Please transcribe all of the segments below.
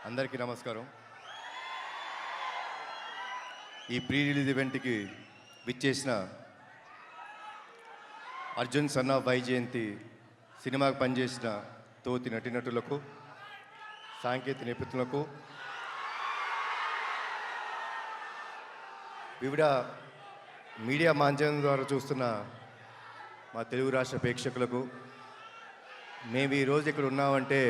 అందరికీ నమస్కారం. ఈ ప్రీ రిలీజ్ ఈవెంట్కి విచ్చేసిన అర్జున్ సన్ ఆఫ్ వైజయంతి సినిమాకి పనిచేసిన తోటి నటీనటులకు, సాంకేతిక నిపుణులకు, వివిధ మీడియా మాధ్యమం ద్వారా చూస్తున్న మా తెలుగు రాష్ట్ర ప్రేక్షకులకు, మేము ఈరోజు ఇక్కడ ఉన్నామంటే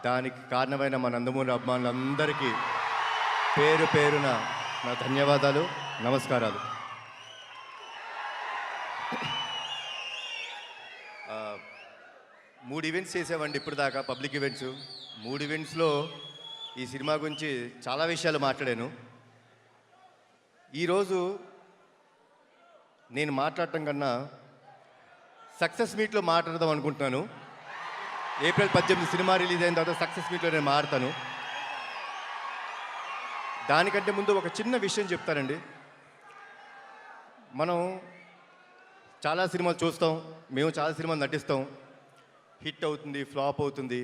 దానికి కారణమైన మా నందమూరి అభిమానులందరికీ పేరు పేరున నా ధన్యవాదాలు, నమస్కారాలు. మూడు ఈవెంట్స్ చేసామండి ఇప్పుడు దాకా, పబ్లిక్ ఈవెంట్స్. 3 ఈవెంట్స్లో ఈ సినిమా గురించి చాలా విషయాలు మాట్లాడాను. ఈరోజు నేను మాట్లాడటం కన్నా సక్సెస్ మీట్లో మాట్లాడదాం అనుకుంటున్నాను. ఏప్రిల్ 18 సినిమా రిలీజ్ అయిన తర్వాత సక్సెస్ మీట్లో నేను మాట్లాడతాను. దానికంటే ముందు ఒక చిన్న విషయం చెప్తానండి. మనం చాలా సినిమాలు చూస్తాం, మేము చాలా సినిమాలు నటిస్తాం. హిట్ అవుతుంది, ఫ్లాప్ అవుతుంది.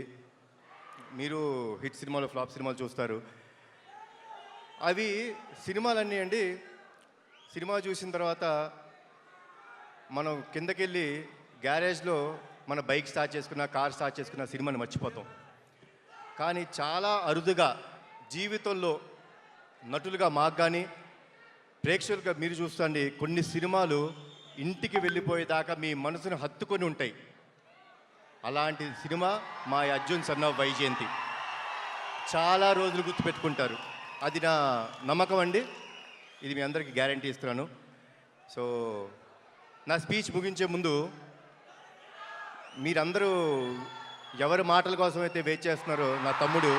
మీరు హిట్ సినిమాలు, ఫ్లాప్ సినిమాలు చూస్తారు. అవి సినిమాలన్నీ అండి, సినిమా చూసిన తర్వాత మనం కిందకెళ్ళి గ్యారేజ్లో మన బైక్ స్టార్ట్ చేసుకున్న, కార్ స్టార్ట్ చేసుకున్న సినిమాని మర్చిపోతాం. కానీ చాలా అరుదుగా జీవితంలో నటులుగా మాకు కానీ ప్రేక్షకులుగా మీరు చూస్తుంది, కొన్ని సినిమాలు ఇంటికి వెళ్ళిపోయేదాకా మీ మనసును హత్తుకొని ఉంటాయి. అలాంటి సినిమా మా అర్జున్ సన్ ఆఫ్ వైజయంతి. చాలా రోజులు గుర్తుపెట్టుకుంటారు. అది నా నమ్మకం అండి. ఇది మీ అందరికీ గ్యారంటీ ఇస్తున్నాను. సో నా స్పీచ్ ముగించే ముందు మీరందరూ ఎవరి మాటల కోసం అయితే వెయిట్ చేస్తున్నారో, నా తమ్ముడు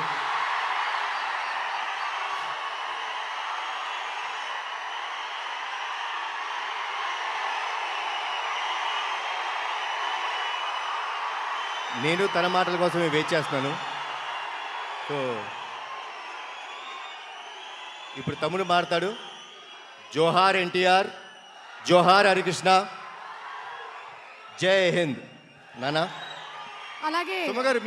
నేను తన మాటల కోసమే వెయిట్ చేస్తున్నాను. సో ఇప్పుడు తమ్ముడు మాట్లాడు. జోహార్ ఎన్టీఆర్, జోహార్ హరికృష్ణ, జై హింద్. నానా అలాగే సుమ గారు